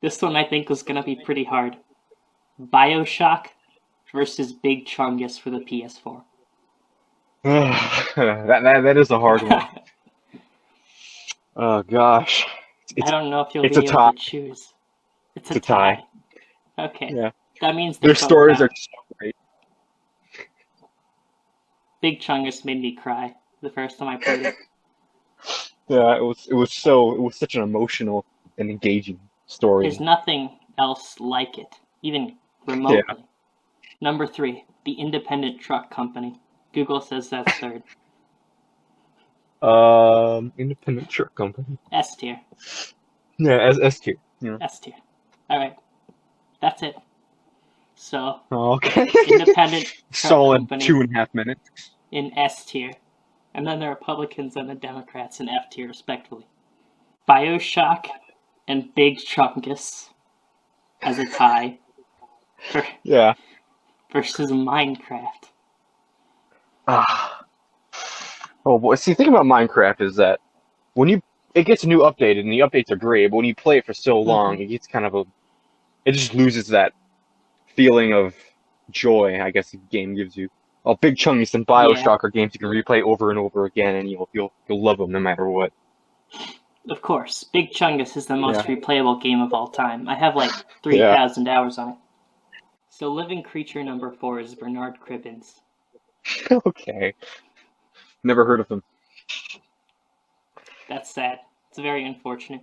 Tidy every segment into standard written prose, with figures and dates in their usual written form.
This one I think was gonna be pretty hard. BioShock versus Big Chungus for the PS4. That is a hard one. Oh gosh, I it's don't know if you'll it's a be able tie. to choose. It's It's a a tie. tie. Okay. Yeah, That means they're their both stories are out. so great. Big Chungus made me cry the first time I played it. Yeah, it was such an emotional and engaging There's story. nothing else like it, even Yeah. remotely. Number 3, the Independent Truck Company. Google says that's third. Independent truck company. S tier. Yeah, S tier. Yeah. S tier. Alright, that's it. So, Okay. Independent Truck Solid Company 2.5 minutes. in S tier. And then the Republicans and the Democrats in F tier, respectively. Bioshock and Big Chungus as a tie Yeah. versus Minecraft. Ah. Oh boy. See, the thing about Minecraft is that when you it gets new updated and the updates are great, but when you play it for so long, it gets kind of it just loses that feeling of joy, I guess the game gives you. Oh, Big Chungus and Yeah, BioShock are games you can replay over and over again, and you'll love them no matter what. of course. Big Chungus is the most Yeah, replayable game of all time. I have like yeah. 3,000 hours on it. So living creature number 4 is Bernard Cribbins. Okay. Never heard of them. That's sad. It's very unfortunate.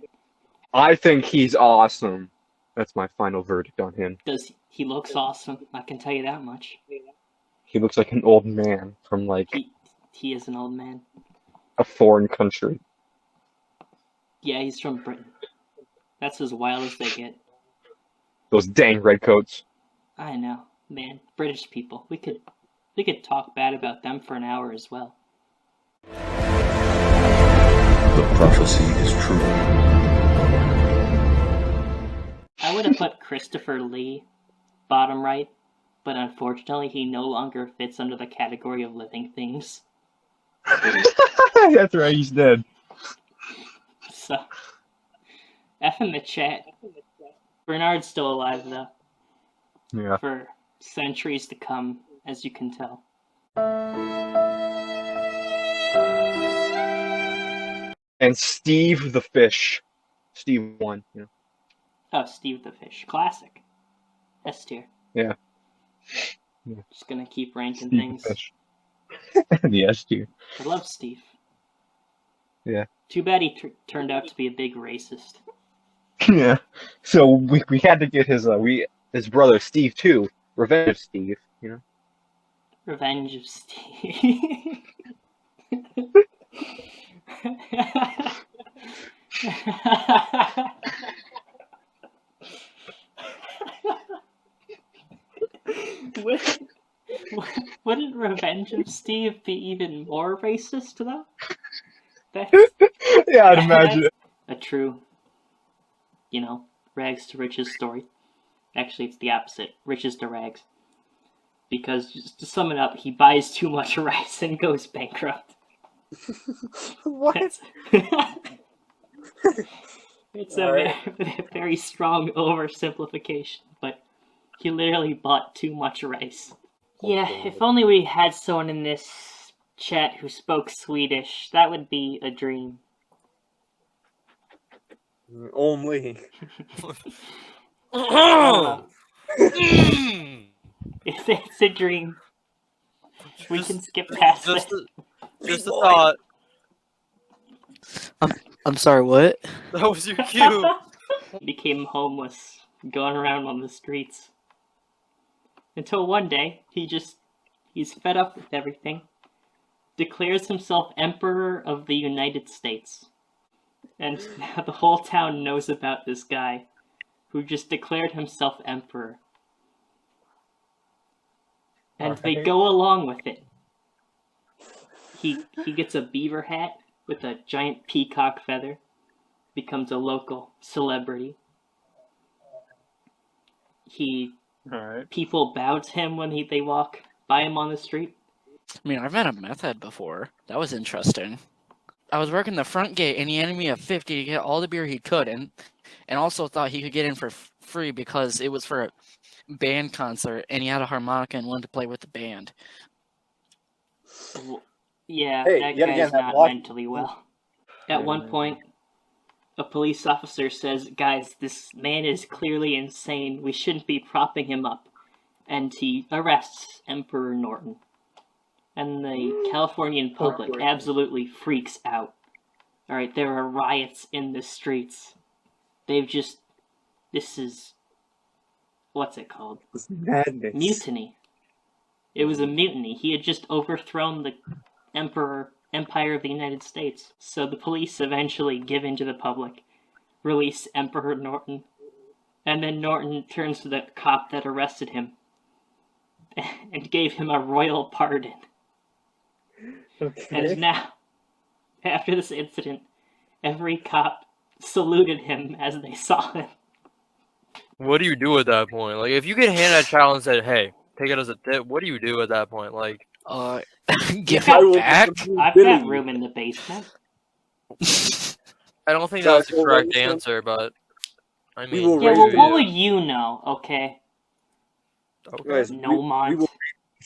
I think he's awesome. That's my final verdict on him. He looks awesome, I can tell you that much. He looks like an old man from like He is an old man. a foreign country. Yeah, he's from Britain. That's as wild as they get. Those dang redcoats. I know, man. British people. We could talk bad about them for an hour as well. The prophecy is true. I would have put Christopher Lee bottom right, but unfortunately he no longer fits under the category of living things. That's right, he's dead. So, F in the chat. Bernard's still alive though, Yeah. for centuries to come, as you can tell. And Steve the fish. Steve won. Yeah. Oh, Steve the Fish. Classic. S tier. Yeah. Yeah. Just gonna keep ranking Steve things. the fish. The S tier. I love Steve. Yeah. Too bad he turned out to be a big racist. Yeah. So we had to get his brother Steve too. Revenge of Steve. You know. Revenge of Steve. Wouldn't, wouldn't Revenge of Steve be even more racist though? That's, Yeah, I'd imagine. that's a true, rags to riches story. Actually, it's the opposite. Riches to rags. Because, just to sum it up, he buys too much rice and goes bankrupt. What? It's Alright. a very strong oversimplification, but he literally bought too much rice. Yeah, if only we had someone in this chat who spoke Swedish, that would be a dream. Only. It's a dream. We can skip past Just it. just a thought. I'm sorry, what? That was your cue. Became homeless, going around on the streets. Until one day, he's fed up with everything, declares himself Emperor of the United States. And now the whole town knows about this guy, who just declared himself Emperor. And they Alright. go along with it. He gets a beaver hat with a giant peacock feather, becomes a local celebrity. Alright. People bow to him when they walk by him on the street. I mean, I've met a meth head before. That was interesting. I was working the front gate, and he handed me a 50 to get all the beer he could, and also thought he could get in for free because it was for a band concert, and he had a harmonica and wanted to play with the band. Yeah, Hey, that yet guy's again, that not block- mentally well. Yeah, At one man. point, a police officer says, "Guys, this man is clearly insane. We shouldn't be propping him up." And he arrests Emperor Norton. And the Californian public Heartbreaking. absolutely freaks out. Alright, there are riots in the streets. This is, what's it called? It's madness. Mutiny. It was a mutiny. He had just overthrown the Empire of the United States. So the police eventually give in to the public, release Emperor Norton, and then Norton turns to the cop that arrested him and gave him a royal pardon. Okay. And now, after this incident, every cop saluted him as they saw him. What do you do at that point? Like, if you get handed a child and said, "Hey, take it as a tip," what do you do at that point? Like, Give I it will back? I've got room in the basement. I don't think Guys, that's the we'll correct raise him. answer, but I We mean, will Yeah, raise well, him. what would you know, okay? okay. Guys, No we mont. will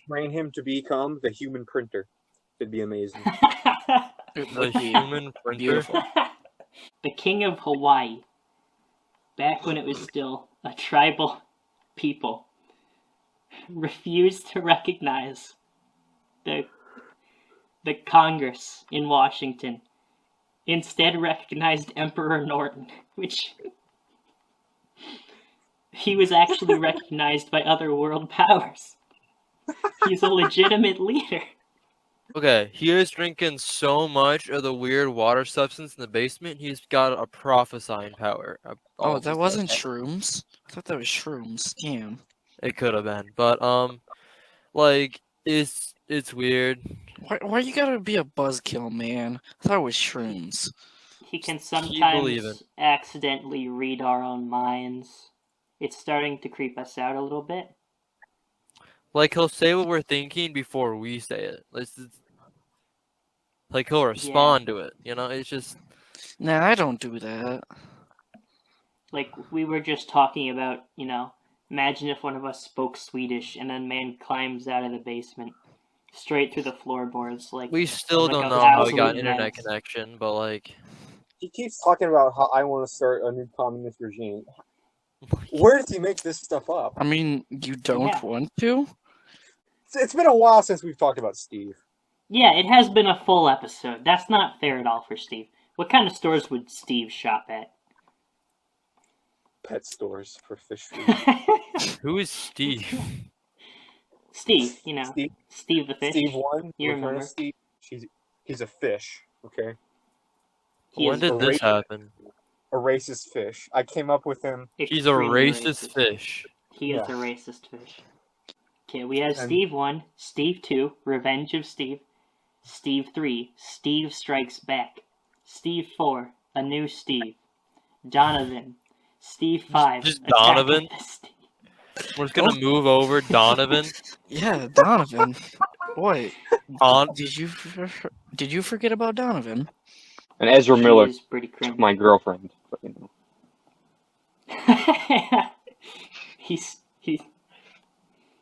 train him to become the human printer. It'd be amazing. It The would be human printer. beautiful. The king of Hawaii, back when it was still a tribal people, refused to recognize the Congress in Washington. Instead recognized Emperor Norton, which he was actually recognized by other world powers. He's a legitimate leader. Okay, he is drinking so much of the weird water substance in the basement, he's got a prophesying power. Oh, that wasn't shrooms? I thought that was shrooms. Damn. It could have been, but like it's weird. Why you gotta be a buzzkill, man? I thought it was shrooms. He can believe sometimes it. accidentally read our own minds. It's starting to creep us out a little bit. Like he'll say what we're thinking before we say it. Like he'll respond to it. You know, it's just Nah, I don't do that. Like, we were just talking about, imagine if one of us spoke Swedish and then man climbs out of the basement, straight through the floorboards, like... we still like don't a know how he absolute got an internet menace. connection, but like He keeps talking about how I want to start a new communist regime. Where does he make this stuff up? I mean, you don't Yeah. want to? It's been a while since we've talked about Steve. Yeah, it has been a full episode. That's not fair at all for Steve. What kind of stores would Steve shop at? Pet stores for fish food. who is Steve? Steve, Steve, Steve the fish. Steve one. You Return of remember. Steve. He's a fish. Okay, He When is did this happen? a racist fish. I came up with him. He's a extremely racist fish. He is Yeah. a racist fish. Okay, we have And- Steve 1, Steve 2, Revenge of Steve, Steve 3, Steve Strikes Back, Steve 4, A New Steve, Donovan, Steve 5, Just Attack of Donovan? the Steve. We're just gonna move over Donovan Yeah, Donovan. What? on. Did you forget about Donovan? And Ezra He Miller is pretty took cringe. my girlfriend. But,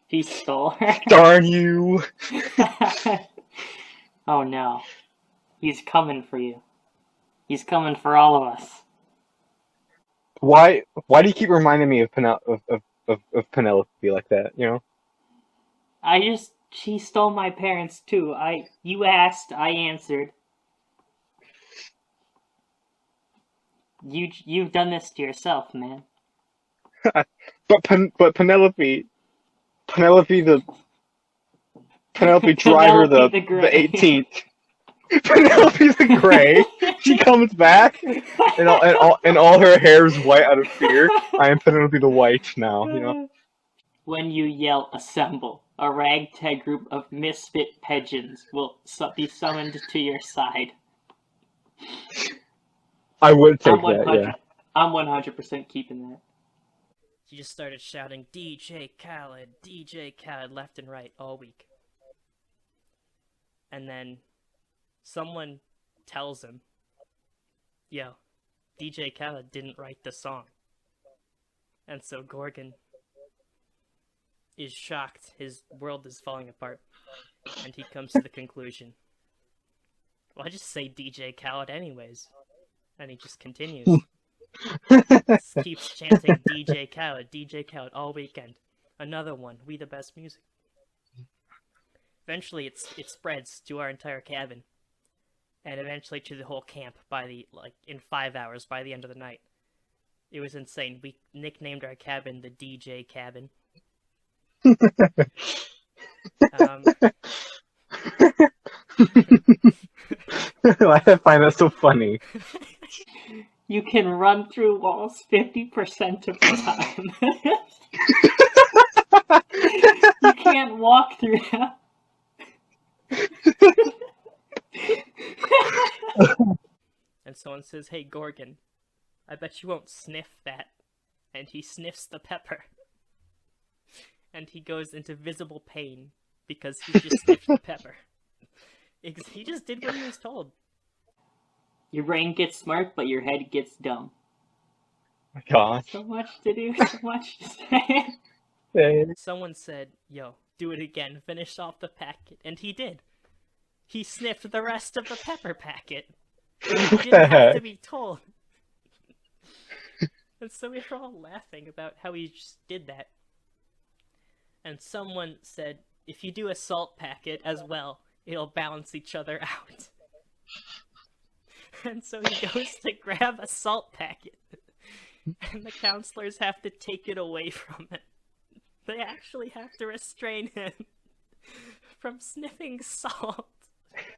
he stole her. Darn you! Oh no. He's coming for you. He's coming for all of us. Why do you keep reminding me of Penelope like that? You know? She stole my parents too. You asked, I answered. You've done this to yourself, man. But Penelope Driver Penelope the the Grey. 18th. Penelope the Gray. She comes back and all her hair is white out of fear. I am Penelope the White now. You know. When you yell assemble, a ragtag group of misfit pigeons will be summoned to your side. I would take I'm that. 100. Yeah. I'm 100% keeping that. He just started shouting DJ Khaled left and right all week. And then someone tells him, yo, DJ Khaled didn't write the song. And so Gorgon is shocked. His world is falling apart. And he comes to the conclusion, well, I just say DJ Khaled anyways. And he just continues. Just keeps chanting DJ Khaled all weekend. Another one, we the best music. Eventually it spreads to our entire cabin. And eventually to the whole camp in 5 hours by the end of the night. It was insane. We nicknamed our cabin the DJ cabin. I find that so funny. You can run through walls 50% of the time. You can't walk through them. And someone says, hey, Gorgon, I bet you won't sniff that. And he sniffs the pepper. And he goes into visible pain because he just sniffed the pepper. He just did what he was told. Your brain gets smart, but your head gets dumb. My gosh. So much to do, so much to say. Someone said, yo, do it again, finish off the packet. And he did. He sniffed the rest of the pepper packet. He didn't have to be told. And so we were all laughing about how he just did that. And someone said, if you do a salt packet as well, it'll balance each other out. And so he goes to grab a salt packet. And the counselors have to take it away from him. They actually have to restrain him from sniffing salt.